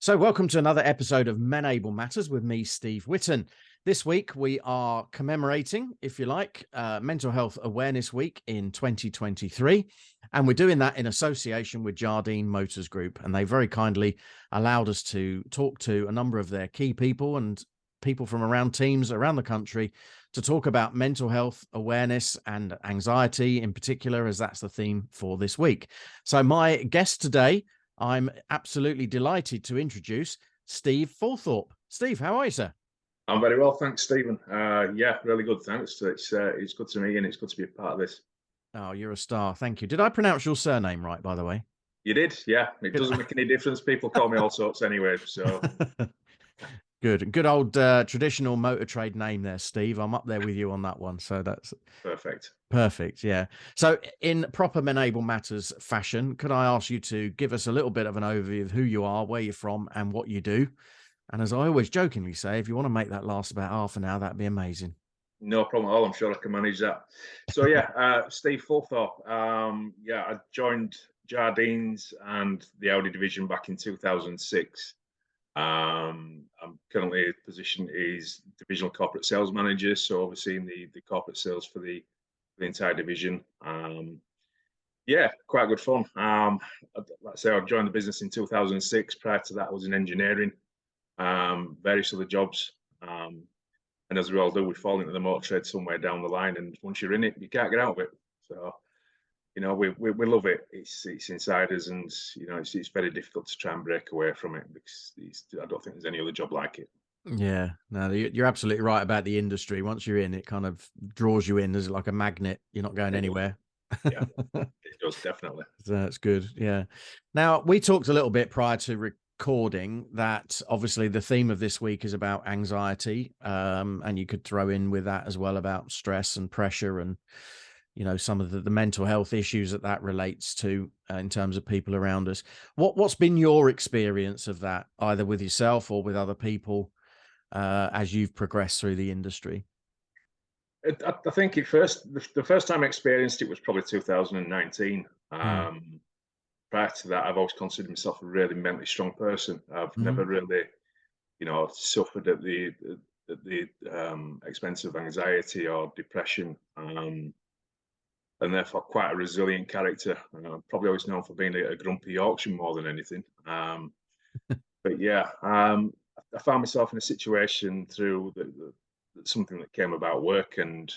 So welcome to another episode of Menable Matters with me, Steve Whitten. This week we are commemorating, if you like, Mental Health Awareness Week in 2023. And we're doing that in association with Jardine Motors Group. And they very kindly allowed us to talk to a number of their key people and people from around teams around the country to talk about mental health awareness and anxiety in particular, as that's the theme for this week. So my guest today, I'm absolutely delighted to introduce Steve Fulthorpe. Steve, how are you, sir? I'm very well, thanks, Stephen. Yeah, really good, thanks. It's good to meet you, and it's good to be a part of this. Oh, you're a star. Thank you. Did I pronounce your surname right, by the way? You did, yeah. It Good. doesn't make any difference. People call me all sorts anyway, so Good old traditional motor trade name there, Steve. I'm up there with you on that one. So that's perfect. perfect. Yeah. So in proper Menable Matters fashion, could I ask you to give us a little bit of an overview of who you are, where you're from, and what you do? And as I always jokingly say, if you want to make that last about half an hour, that'd be amazing. No problem at all. I'm sure I can manage that. So yeah, Steve Fulthorpe. Yeah, I joined Jardines and the Audi division back in 2006. I'm currently position is divisional corporate sales manager, so overseeing the corporate sales for the entire division. Yeah, quite good fun. Like I say, I joined the business in 2006. Prior to that, I was in engineering, various other jobs. And as we all do, we fall into the motor trade somewhere down the line. And once you're in it, you can't get out of it. So, we love it. It's inside us, and it's very difficult to try and break away from it because I don't think there's any other job like it. Yeah, no, you're absolutely right about the industry. Once you're in, it kind of draws you in as like a magnet. You're not going anywhere. Yeah, it does, definitely. So that's good. Yeah. Now, we talked a little bit prior to recording that obviously the theme of this week is about anxiety. And you could throw in with that as well about stress and pressure and, some of the mental health issues that relates to in terms of people around us. What's been your experience of that, either with yourself or with other people, as you've progressed through the industry? I think the first time I experienced it was probably 2019. Prior to that, I've always considered myself a really mentally strong person. I've never really, suffered at the expense of anxiety or depression, and therefore quite a resilient character. Probably always known for being a grumpy Yorkshireman more than anything. But yeah, I found myself in a situation through something that came about work, and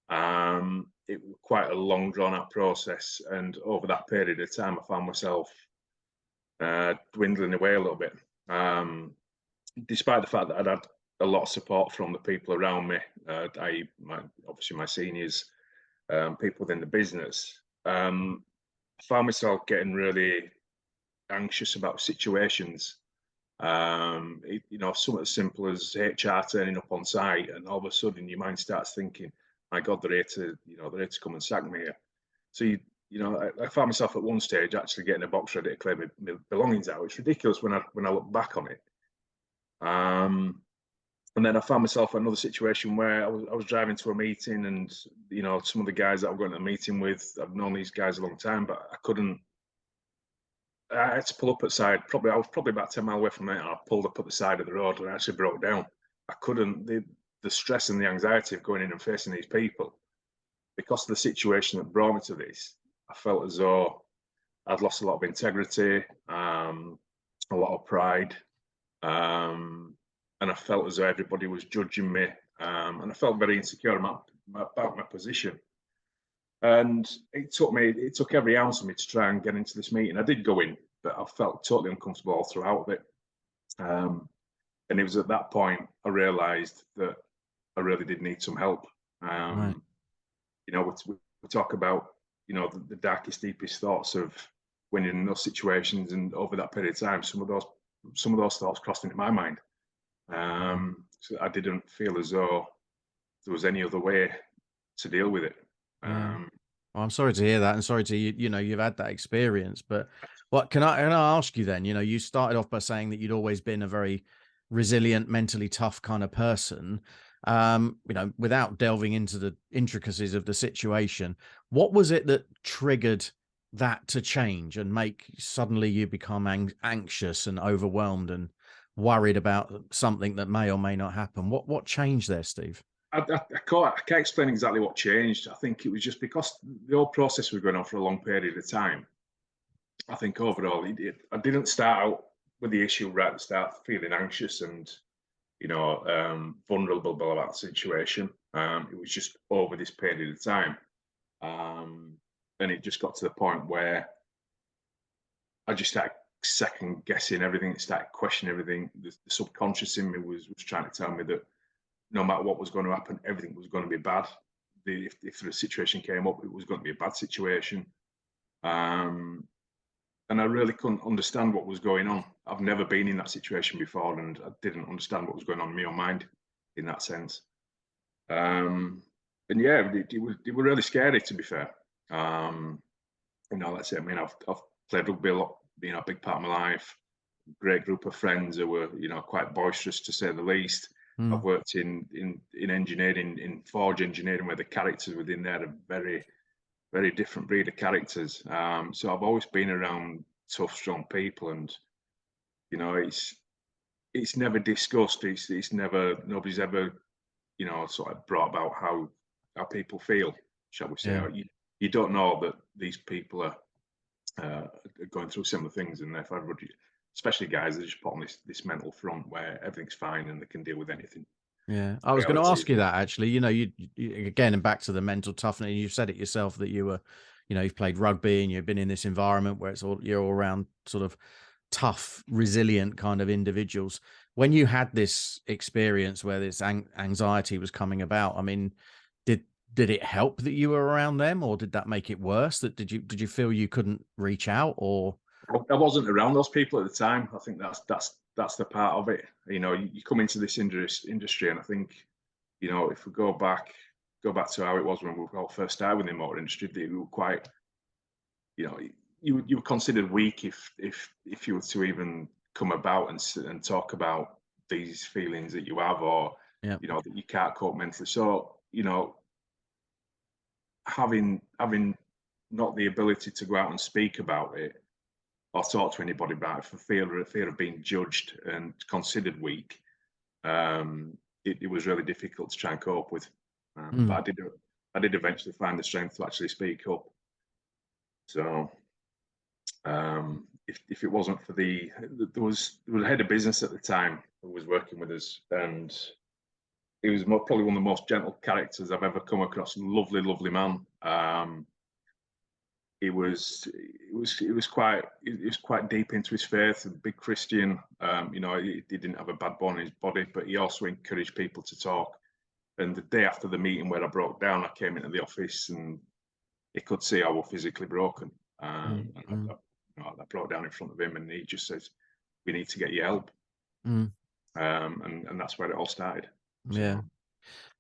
it was quite a long, drawn-out process. And over that period of time, I found myself dwindling away a little bit, despite the fact that I'd had a lot of support from the people around me, obviously my seniors, people within the business. I found myself getting really anxious about situations. Something as simple as HR turning up on site, and all of a sudden your mind starts thinking, "My God, they're here to come and sack me here." So I found myself at one stage actually getting a box ready to claim my belongings out. It's ridiculous when I look back on it. And then I found myself in another situation where I was driving to a meeting, and some of the guys that I'm going to a meeting with, I've known these guys a long time, but I couldn't. I had to pull up at side. I was probably about 10 miles away from it, and I pulled up at the side of the road and I actually broke down. I couldn't. The stress and the anxiety of going in and facing these people, because of the situation that brought me to this, I felt as though I'd lost a lot of integrity, a lot of pride, and I felt as though everybody was judging me, and I felt very insecure about my position. And it took every ounce of me to try and get into this meeting. I did go in, but I felt totally uncomfortable all throughout it. And it was at that point I realised that I really did need some help. Right. We talk about the darkest, deepest thoughts of when you're in those situations, and over that period of time, some of those thoughts crossed into my mind. So I didn't feel as though there was any other way to deal with it. Yeah. Well, I'm sorry to hear that, and sorry to you've had that experience. But what can I ask you then? You started off by saying that you'd always been a very resilient, mentally tough kind of person. Without delving into the intricacies of the situation, what was it that triggered that to change and make suddenly you become anxious and overwhelmed and worried about something that may or may not happen? What changed there, Steve? I can't explain exactly what changed. I think it was just because the whole process was going on for a long period of time. I think overall, I didn't start out with the issue right at the start, feeling anxious and vulnerable about the situation. It was just over this period of time, and it just got to the point where I just started second guessing everything, started questioning everything. The subconscious in me was trying to tell me that no matter what was going to happen, everything was going to be bad. If the situation came up, it was going to be a bad situation. And I really couldn't understand what was going on. I've never been in that situation before, and I didn't understand what was going on in my own mind in that sense. And yeah, it was really scary, to be fair. That's it. I mean, I've played rugby a lot, a big part of my life. Great group of friends who were, quite boisterous, to say the least. I've worked in engineering, in forge engineering, where the characters within there are very, very different breed of characters. So I've always been around tough, strong people, and it's never discussed. It's never, nobody's ever, sort of brought about how people feel, shall we say? Yeah. You don't know that these people are going through similar things, and therefore everybody, especially guys, they just put on this mental front where everything's fine and they can deal with anything. Yeah, I was going to ask you that actually. You again, and back to the mental toughness. You've said it yourself that you were, you've played rugby and you've been in this environment where you're all around sort of tough, resilient kind of individuals. When you had this experience where this anxiety was coming about, I mean, did it help that you were around them, or did that make it worse? Did you feel you couldn't reach out, or? I wasn't around those people at the time. I think that's the part of it. You come into this industry, and I think, if we go back to how it was when we all first started with the motor industry, we were quite, you were considered weak if you were to even come about and talk about these feelings that you have, or Yeah. that you can't cope mentally. So having not the ability to go out and speak about it or talk to anybody about it for fear of being judged and considered weak, it was really difficult to try and cope with. But I did eventually find the strength to actually speak up. So if it wasn't for there was a head of business at the time who was working with us, and he was probably one of the most gentle characters I've ever come across. Lovely, lovely man. He was quite deep into his faith, a big Christian. He didn't have a bad bone in his body, but he also encouraged people to talk. And the day after the meeting where I broke down, I came into the office and he could see I was physically broken. And I broke down in front of him, and he just says, "We need to get you help." And that's where it all started. So. Yeah.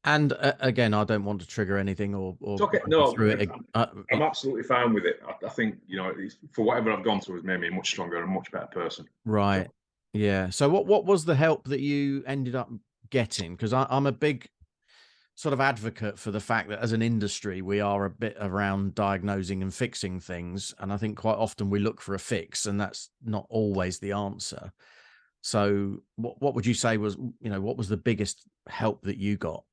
And again, I don't want to trigger anything or it's okay. No, through it. I'm absolutely fine with it. I think, for whatever I've gone through has made me a much stronger and much better person. Right. So. Yeah. So what was the help that you ended up getting? Because I'm a big sort of advocate for the fact that as an industry, we are a bit around diagnosing and fixing things. And I think quite often we look for a fix, and that's not always the answer. So what would you say was, what was the biggest help that you got?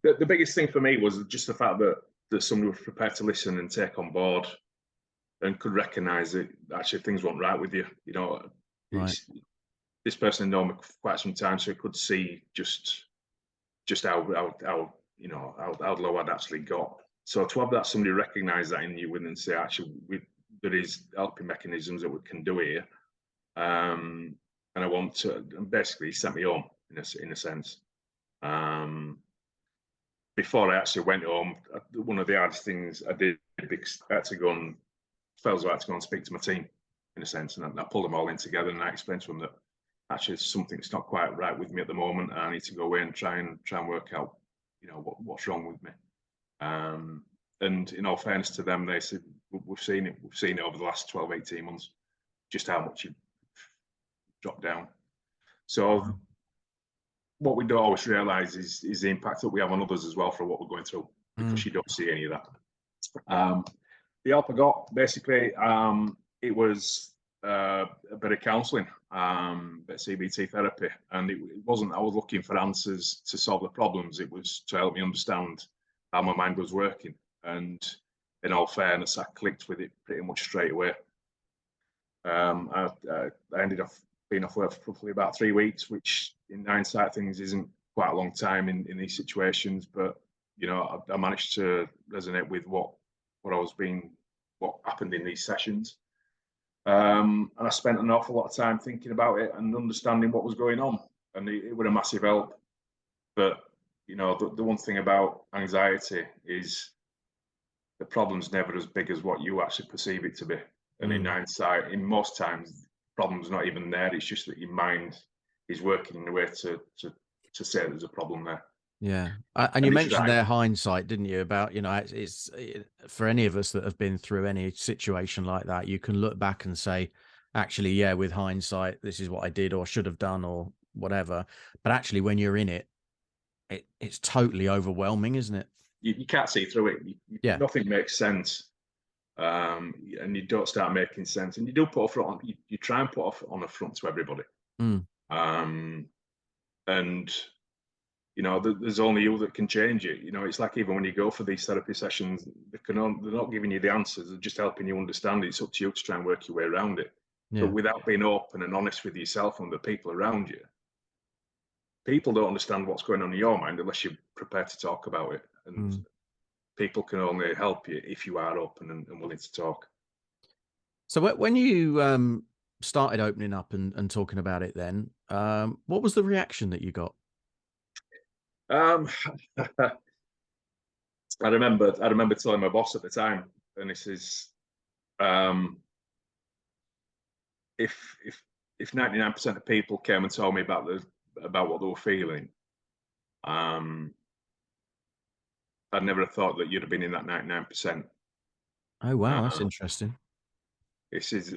The biggest thing for me was just the fact that somebody was prepared to listen and take on board and could recognize that actually things weren't right with you. Right. This person had known me for quite some time, so he could see just how low I'd actually got. So to have that somebody recognize that in you and say, actually, there is helping mechanisms that we can do here. And I want to, and basically set me home in a sense. Before I actually went home, one of the hardest things I did, I had to go and speak to my team in a sense, and I pulled them all in together, and I explained to them that actually something's not quite right with me at the moment, and I need to go away and try and work out, what's wrong with me. And in all fairness to them, they said, we've seen it over the last 12, 18 months, just how much you've dropped down. So what we don't always realise is the impact that we have on others as well for what we're going through, because you don't see any of that. The help I got, basically, it was a bit of counselling, a bit of CBT therapy, and it wasn't I was looking for answers to solve the problems. It was to help me understand how my mind was working. And in all fairness, I clicked with it pretty much straight away. I ended up being off work for probably about 3 weeks, which in hindsight things isn't quite a long time in these situations, but you know, I managed to resonate with what happened in these sessions. And I spent an awful lot of time thinking about it and understanding what was going on, and it was a massive help. But you know, the one thing about anxiety is the problem's never as big as what you actually perceive it to be. And in hindsight, in most times, the problem's not even there. It's just that your mind is working in a way to say there's a problem there. Yeah. And you mentioned there hindsight, didn't you? About, you know, it's for any of us that have been through any situation like that, you can look back and say, actually, yeah, with hindsight, this is what I did or should have done or whatever. But actually, when you're in it, it's totally overwhelming, isn't it? You can't see through it. Yeah. Nothing makes sense. And you don't start making sense. And you do put a front on, you try and put on a front to everybody. And you know, there's only you that can change it. You know, it's like even when you go for these therapy sessions, they're not giving you the answers, they're just helping you understand it. It's up to you to try and work your way around it. But without being open and honest with yourself and the people around you, people don't understand what's going on in your mind unless you're prepared to talk about it. And people can only help you if you are open and willing to talk. So when you started opening up and talking about it then, what was the reaction that you got? I remember telling my boss at the time, and this is if 99% of people came and told me about what they were feeling, I'd never have thought that you'd have been in that 99%. Oh wow, that's interesting. This is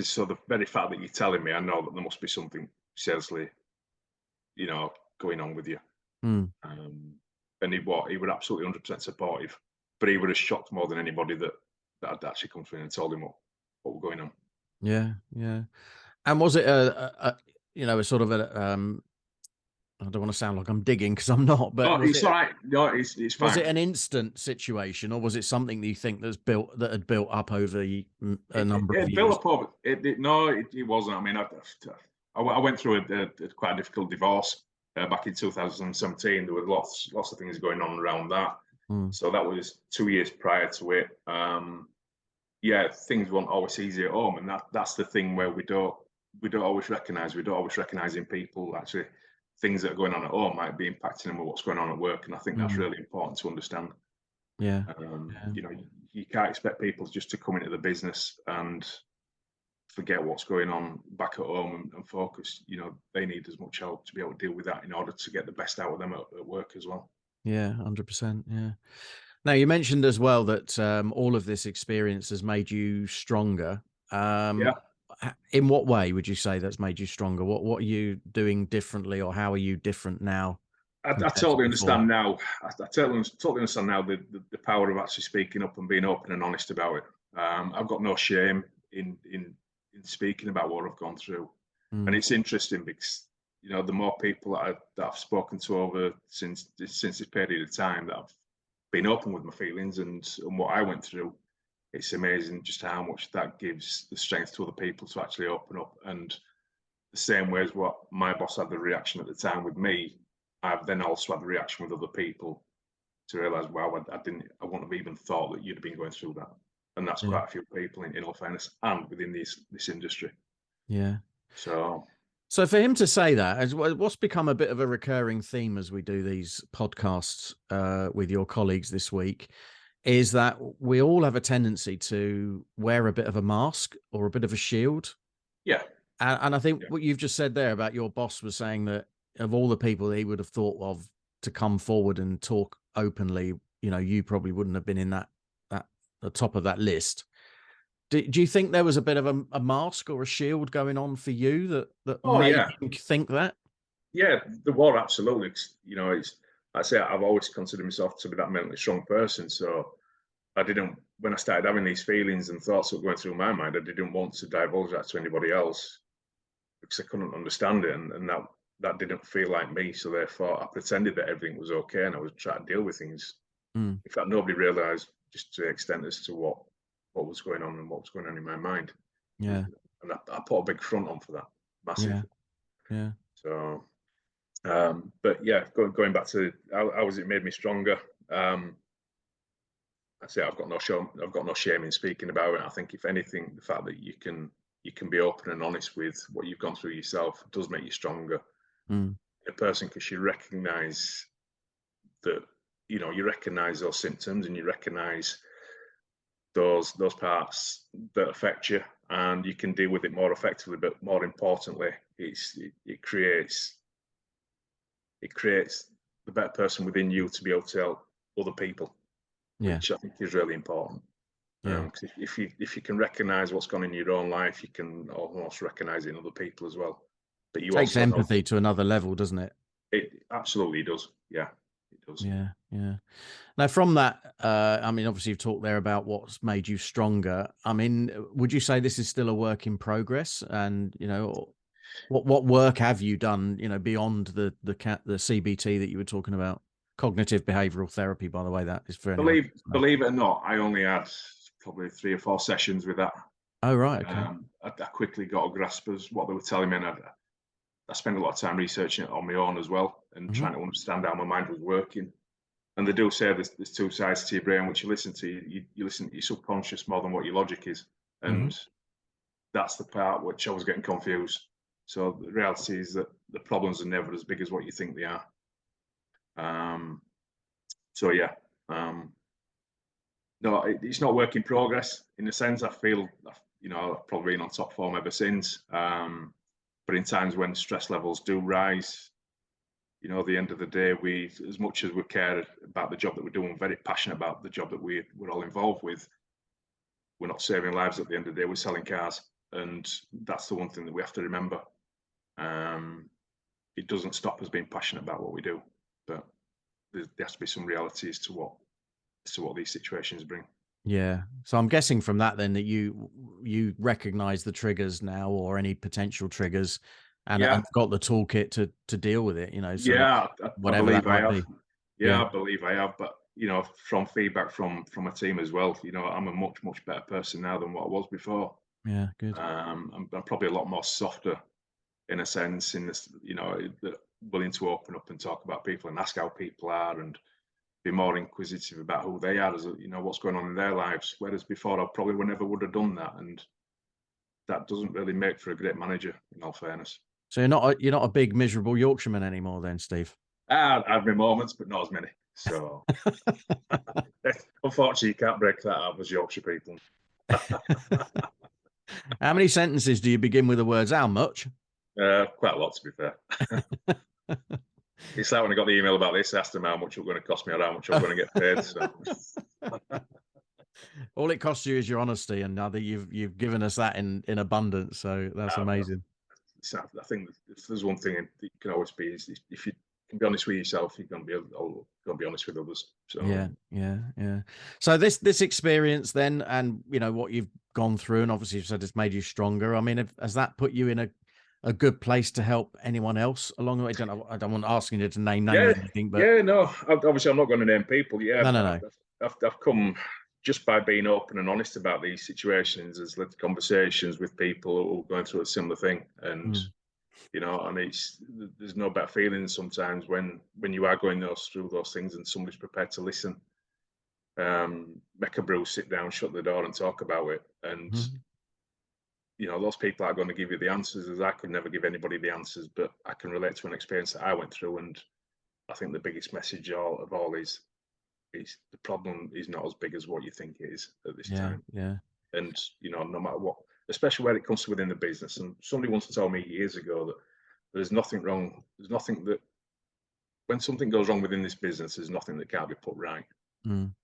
so the very fact that you're telling me, I know that there must be something seriously, you know, going on with you. And he was absolutely 100% supportive, but he would have shocked more than anybody that I'd actually come to him and told him what was going on. Yeah, yeah. And was it a you know, a sort of a I don't want to sound like I'm digging because I'm not, but No, it's all right. No, it's fine. Was it an instant situation, or was it something that you think that had built up over a number of years? Built up it wasn't. I mean, I went through a quite a difficult divorce back in 2017. There were lots of things going on around that. So that was 2 years prior to it. Yeah, things weren't always easy at home, and that's the thing where we don't always recognise. We don't always recognise in people actually things that are going on at home might be impacting them with what's going on at work, and I think that's really important to understand. Yeah. You know, you can't expect people just to come into the business and forget what's going on back at home and focus. You know, they need as much help to be able to deal with that in order to get the best out of them at work as well. Yeah, 100%. Yeah. Now, you mentioned as well that all of this experience has made you stronger. Yeah. In what way would you say that's made you stronger? What are you doing differently, or how are you different now? I totally understand now. I totally understand now the power of actually speaking up and being open and honest about it. I've got no shame in speaking about what I've gone through, and it's interesting because you know the more people that I've spoken to over since this period of time that I've been open with my feelings and what I went through, it's amazing just how much that gives the strength to other people to actually open up. And the same way as what my boss had the reaction at the time with me, I've then also had the reaction with other people to realise, wow, I wouldn't have even thought that you'd have been going through that. And that's quite a few people in all fairness and within this industry. Yeah. So for him to say that, what's become a bit of a recurring theme as we do these podcasts with your colleagues this week, is that we all have a tendency to wear a bit of a mask or a bit of a shield. Yeah. And I think what you've just said there about your boss was saying that of all the people he would have thought of to come forward and talk openly, you know, you probably wouldn't have been in the top of that list. Do you think there was a bit of a mask or a shield going on for you that made you think that? Yeah, there were absolutely. You know, I'd say I've always considered myself to be that mentally strong person. So when I started having these feelings and thoughts that were going through my mind, I didn't want to divulge that to anybody else because I couldn't understand it, and that didn't feel like me. So therefore, I pretended that everything was okay, and I was trying to deal with things. Mm. In fact, nobody realised just to the extent as to what was going on and what was going on in my mind. Yeah. And I put a big front on for that, massive. Yeah. Yeah. So, but yeah, going back to how has it made me stronger? I say I've got no shame in speaking about it. I think if anything, the fact that you can be open and honest with what you've gone through yourself does make you stronger, Mm. a person, because you recognise that, you recognise those symptoms and you recognise those parts that affect you, and you can deal with it more effectively. But more importantly, it creates the better person within you to be able to help other people, Yeah. which I think is really important. Yeah. Because if you can recognise what's gone in your own life, you can almost recognise it in other people as well. But you Takes also know empathy to another level, doesn't it? it absolutely does. Yeah, it does. Yeah. Yeah. Now, from that, I mean, obviously, you've talked there about what's made you stronger. I mean, would you say this is still a work in progress? And what work have you done? Beyond the CBT that you were talking about, cognitive behavioural therapy. By the way, that is for anyone. Believe it or not, I only had probably 3 or 4 sessions with that. Oh right, okay. I quickly got a grasp of what they were telling me, and I spent a lot of time researching it on my own as well, and trying to understand how my mind was working. And they do say there's 2 sides to your brain which you listen to. You listen to your subconscious more than what your logic is, and that's the part which I was getting confused. So the reality is that the problems are never as big as what you think they are. So yeah, no, it's not work in progress in a sense. I feel, I've probably been on top form ever since. But in times when stress levels do rise, at the end of the day, as much as we care about the job that we're doing, we're very passionate about the job that we're all involved with. We're not saving lives at the end of the day, we're selling cars. And that's the one thing that we have to remember. It doesn't stop us being passionate about what we do, but there has to be some reality as to what these situations bring. Yeah. So I'm guessing from that then that you recognize the triggers now, or any potential triggers, and got the toolkit to deal with it, so whatever that might be. Yeah, I believe I have. But from feedback from a team as well, I'm a much better person now than what I was before. Yeah, good. I'm probably a lot more softer in a sense, in this, willing to open up and talk about people and ask how people are, and be more inquisitive about who they are, as what's going on in their lives. Whereas before, I probably never would have done that, and that doesn't really make for a great manager, in all fairness. So you're not a big miserable Yorkshireman anymore, then, Steve? I have my moments, but not as many. So unfortunately, you can't break that out as Yorkshire people. How many sentences do you begin with the words "how much"? Quite a lot, to be fair. It's like when I got the email about this, I asked them how much it was going to cost me or how much I'm going to get paid. So. All it costs you is your honesty, and now that you've given us that in abundance, so that's amazing. I think if there's one thing that you can always be, is if you can be honest with yourself, you're going to be honest with others. So yeah. So this experience then, and what you've gone through, and obviously you've said it's made you stronger. I mean, has that put you in a good place to help anyone else along the way? I don't want asking you to name names or anything, but no, obviously I'm not going to name people. No. I've come just by being open and honest about these situations, has led to conversations with people who are going through a similar thing, and and there's no better feeling sometimes when you are going through those things and somebody's prepared to listen, make a brew, sit down, shut the door, and talk about it. And those people are going to give you the answers, as I could never give anybody the answers, but I can relate to an experience that I went through. And I think the biggest message of all is the problem is not as big as what you think it is at this time. Yeah. And no matter what, especially when it comes to within the business. And somebody once told me years ago that there's nothing wrong. There's nothing that, when something goes wrong within this business, there's nothing that can't be put right. And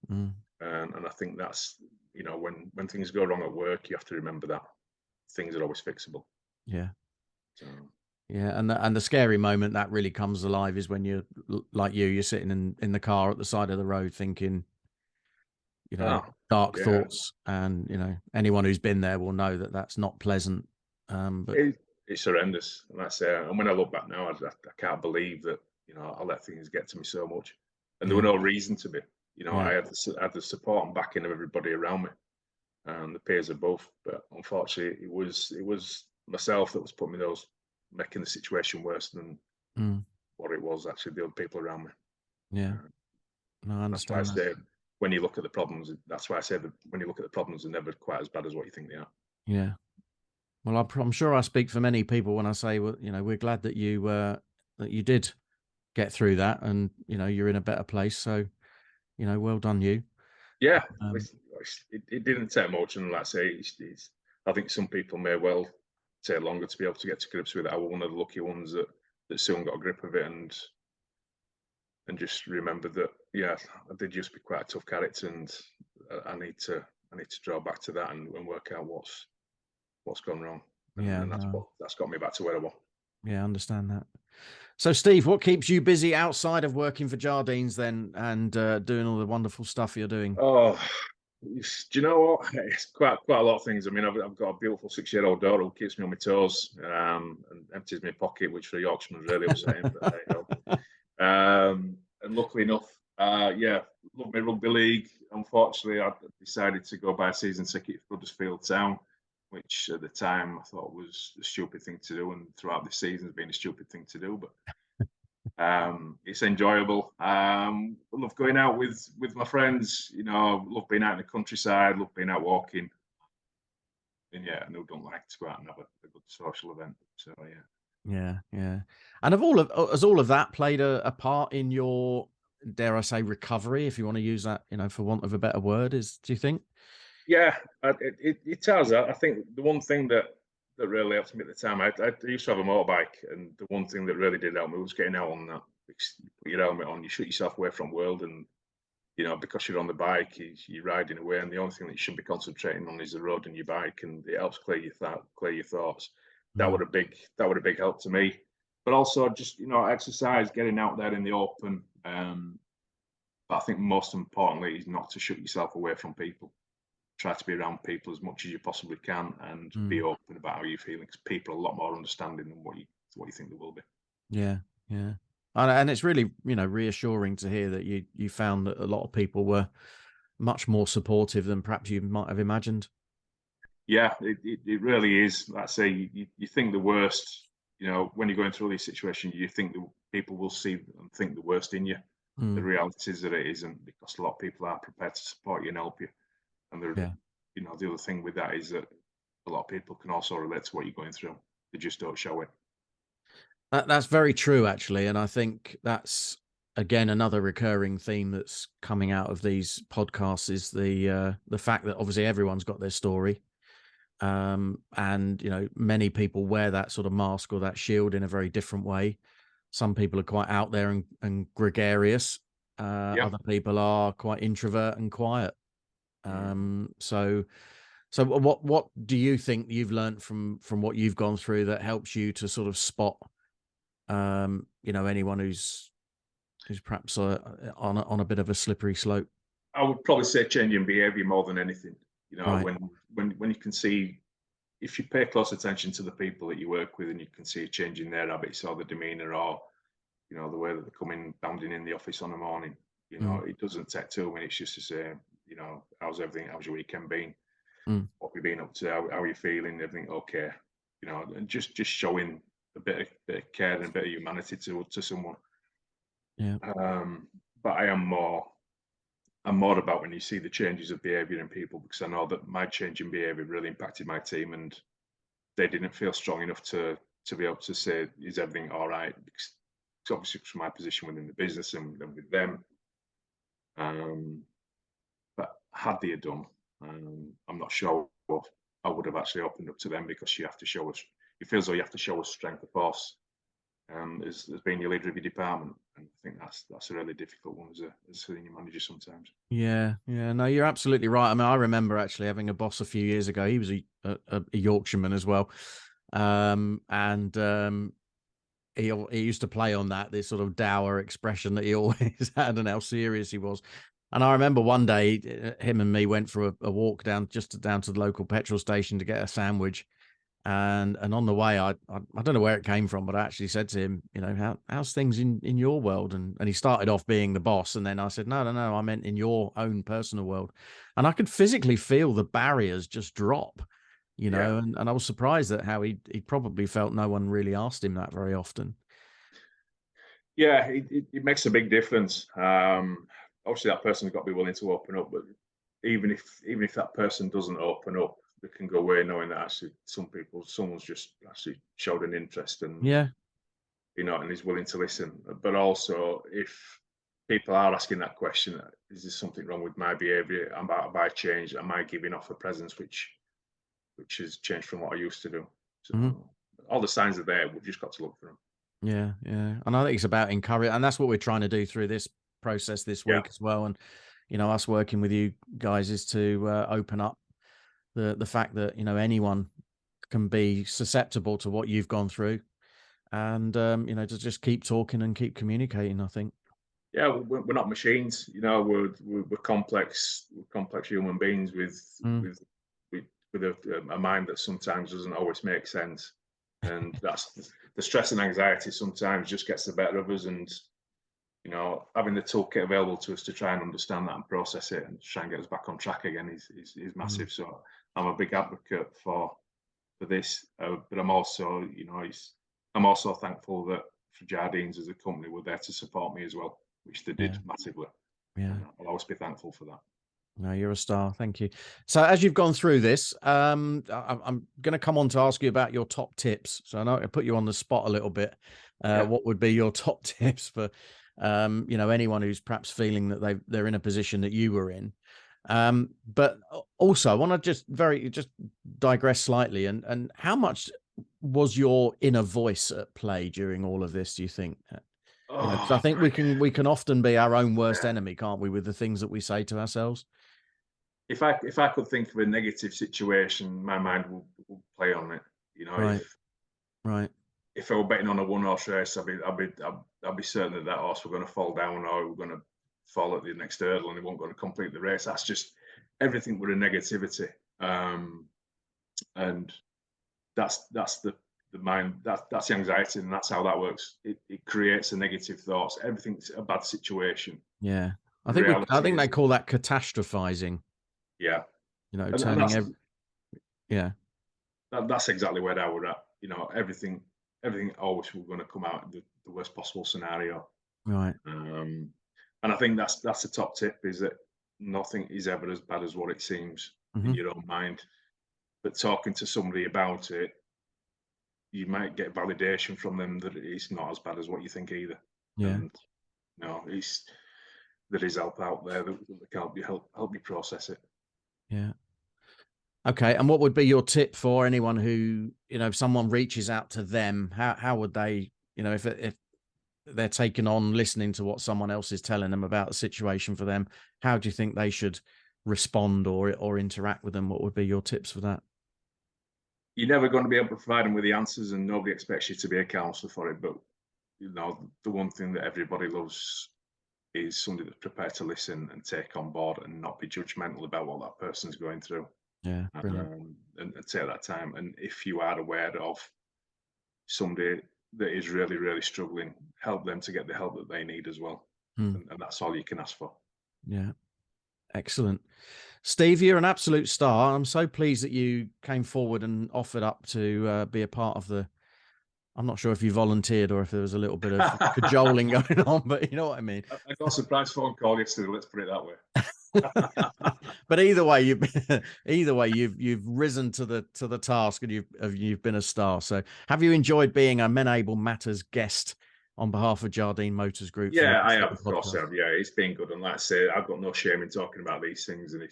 I think that's, when things go wrong at work, you have to remember that things are always fixable. Yeah. So. Yeah, and the scary moment that really comes alive is when you're sitting in the car at the side of the road thinking, you know, Oh, dark yeah. thoughts, and you know, anyone who's been there will know that that's not pleasant. But It's horrendous, and that's and when I look back now, I can't believe that I let things get to me so much, and there were yeah, no reason to be. yeah, I had the support and backing of everybody around me, and the peers above. But unfortunately, it was myself that was putting me those, making the situation worse than mm, what it was actually the other people around me. yeah. Uh, No, I that's why I understand that. say when you look at the problems, that's why I say that when you look at the problems, they're never quite as bad as what you think they are. Yeah. Well, I'm sure I speak for many people when I say, well, you know, we're glad that you did get through that, and you know, you're in a better place. So, you know, well done you. Yeah, Um, it didn't take much, and like I say, I think some people may well take longer to be able to get to grips with it. I was one of the lucky ones that soon got a grip of it and just remembered that yeah, I did just be quite a tough character, and I need to draw back to that and work out what's gone wrong, and yeah, then no, that's got me back to where I was. yeah, I understand that. So, Steve, what keeps you busy outside of working for Jardines then, and doing all the wonderful stuff you're doing? Oh, do you know what? It's quite a lot of things. I mean, I've got a beautiful 6-year-old daughter who keeps me on my toes, and empties my pocket, which for a Yorkshireman's really upsetting. But hey ho. And luckily enough, yeah, love my rugby league. Unfortunately, I decided to go buy a season ticket for Huddersfield Town, which at the time I thought was a stupid thing to do, and throughout the season has been a stupid thing to do. But it's enjoyable. I love going out with my friends. Love being out in the countryside. Love being out walking. And yeah, and who don't like to go out and have a good social event? So yeah. Yeah, yeah. And has all of that played a part in your, dare I say, recovery, if you want to use that, you know, for want of a better word, do you think? Yeah, it tells. I think the one thing that really helped me at the time, I used to have a motorbike, and the one thing that really did help me was getting out on that. Because you put your helmet on, you shut yourself away from the world, and because you're on the bike, you're riding away, and the only thing that you should be concentrating on is the road and your bike, and it helps clear your thoughts. That Mm, would a big help to me. But also just exercise, getting out there in the open. But I think most importantly is not to shut yourself away from people. Try to be around people as much as you possibly can, and be mm. open about how you're feeling, because people are a lot more understanding than what you think they will be. Yeah, yeah. And it's really, you know, reassuring to hear that you found that a lot of people were much more supportive than perhaps you might have imagined. Yeah, it really is. Like I say, you think the worst. When you're going through these situations, you think that people will see and think the worst in you. The Mm, reality is that it isn't, because a lot of people are prepared to support you and help you. And yeah. the other thing with that is that a lot of people can also relate to what you're going through. They just don't show it. That's very true, actually, and I think that's again another recurring theme that's coming out of these podcasts is the fact that obviously everyone's got their story, and you know, many people wear that sort of mask or that shield in a very different way. Some people are quite out there and gregarious. Yeah. Other people are quite introvert and quiet. Mm. So what do you think you've learned from what you've gone through that helps you to sort of spot you know, anyone who's perhaps on a bit of a slippery slope? I would probably say changing behaviour more than anything. Right. When you can see, if you pay close attention to the people that you work with, and you can see a change in their habits or the demeanour, or the way that they're coming bounding in the office on the morning. Mm, It doesn't take 2 minutes just to say, how's everything? How's your weekend been? mm, What have you been up to? How are you feeling? Everything okay? And just showing a bit of care and a bit of humanity to someone. yeah. Um, but I'm more about when you see the changes of behaviour in people, because I know that my change in behaviour really impacted my team, and they didn't feel strong enough to be able to say, is everything all right? Because obviously from my position within the business and with them. But had they done, I'm not sure I would have actually opened up to them, because you have to show us. It feels like you have to show us strength of force, as being your leader of your department, and I think that's a really difficult one as a senior manager sometimes. Yeah, yeah. No, you're absolutely right. I mean, I remember actually having a boss a few years ago. He was a Yorkshireman as well, and he used to play on that, this sort of dour expression that he always had, and how serious he was. And I remember one day, him and me went for a walk down down to the local petrol station to get a sandwich. And on the way, I don't know where it came from, but I actually said to him, you know, how's things in your world? And he started off being the boss, and then I said, no, I meant in your own personal world. And I could physically feel the barriers just drop, you know, and I was surprised at how he probably felt no one really asked him that very often. Yeah, it makes a big difference. Obviously, that person's got to be willing to open up, but even if that person doesn't open up, they can go away knowing that actually someone's just actually showed an interest, and Yeah. and is willing to listen. But also, if people are asking that question, is there something wrong with my behaviour? Have I changed? Am I giving off a presence which has changed from what I used to do? So all the signs are there. We've just got to look for them. Yeah, yeah. And I think it's about encourage, and that's what we're trying to do through this process this week as well. And, you know, us working with you guys is to open up the fact that, you know, anyone can be susceptible to what you've gone through, and you know, to just keep talking and keep communicating, I think. Yeah, we're not machines. You know, we're complex human beings with Mm. a mind that sometimes doesn't always make sense, and that's the stress and anxiety sometimes just gets the better of us. And you know, having the toolkit available to us to try and understand that and process it and try and get us back on track again is massive. So I'm a big advocate for this, but I'm also, you know, I'm also thankful that for Jardines as a company were there to support me as well, which they did massively. Yeah. I'll always be thankful for that. No, you're a star. Thank you. So as you've gone through this, I'm going to come on to ask you about your top tips. So I know I put you on the spot a little bit. What would be your top tips for, you know, anyone who's perhaps feeling that they're in a position that you were in? But also, I want to just digress slightly. And how much was your inner voice at play during all of this? Do you think? You know, because I think we can often be our own worst enemy, can't we, with the things that we say to ourselves? If I could think of a negative situation, my mind will play on it. You know, Right. Right. if I were betting on a one-horse race, I'd be certain that horse were going to fall down or we're going to fall at the next hurdle and they weren't going to complete the race. That's just everything with a negativity, and that's the mind. That's the anxiety, and that's how that works. It creates a negative thoughts. Everything's a bad situation. Yeah. I Reality think they is, call that catastrophizing, yeah, you know, and turning yeah. that's exactly where I would at. You know, everything always was going to come out the worst possible scenario. Right. And I think that's the top tip, is that nothing is ever as bad as what it seems in your own mind. But talking to somebody about it, you might get validation from them that it's not as bad as what you think either. Yeah. And there is help out there that can help you process it. Yeah. Okay. And what would be your tip for anyone who, you know, if someone reaches out to them, how would they, you know, if they're taking on listening to what someone else is telling them about the situation for them, how do you think they should respond or interact with them? What would be your tips for that? You're never going to be able to provide them with the answers, and nobody expects you to be a counsellor for it. But you know, the one thing that everybody loves is somebody that's prepared to listen and take on board and not be judgmental about what that person's going through. Yeah. Brilliant. And take that time. And if you are aware of somebody that is really, really struggling, help them to get the help that they need as well. And that's all you can ask for. Yeah. Excellent. Steve, you're an absolute star. I'm so pleased that you came forward and offered up to be a part of the. I'm not sure if you volunteered or if there was a little bit of cajoling going on, but you know what I mean. I got a surprise phone call yesterday. Let's put it that way. But either way, you've risen to the task, and you've been a star. So, have you enjoyed being a Menable Matters guest on behalf of Jardine Motors Group? Yeah, I have. Of course, I have. Yeah, it's been good, and like I say, I've got no shame in talking about these things. And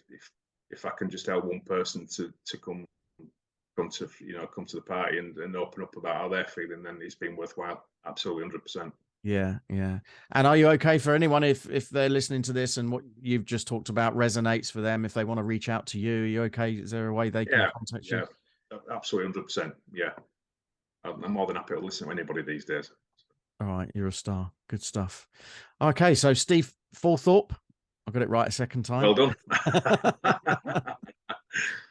if I can just help one person to come to the party and open up about how they're feeling, then it's been worthwhile. Absolutely, 100%. Yeah, yeah. And are you okay for anyone if they're listening to this and what you've just talked about resonates for them, if they want to reach out to you? Are you okay? Is there a way they can contact you? Yeah, absolutely, 100%. Yeah, I'm more than happy to listen to anybody these days. All right, you're a star. Good stuff. Okay, so Steve Fulthorpe, I got it right a second time. Well done.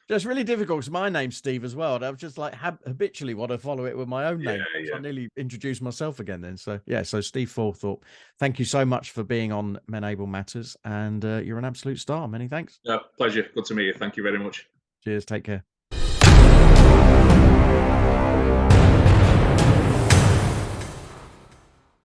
Just really difficult because my name's Steve as well. And I was just like habitually want to follow it with my own name. Yeah, So I yeah. nearly introduced myself again then. So yeah, so Steve Fulthorpe, thank you so much for being on Menable Matters, and you're an absolute star. Many thanks. Pleasure. Good to meet you. Thank you very much. Cheers. Take care.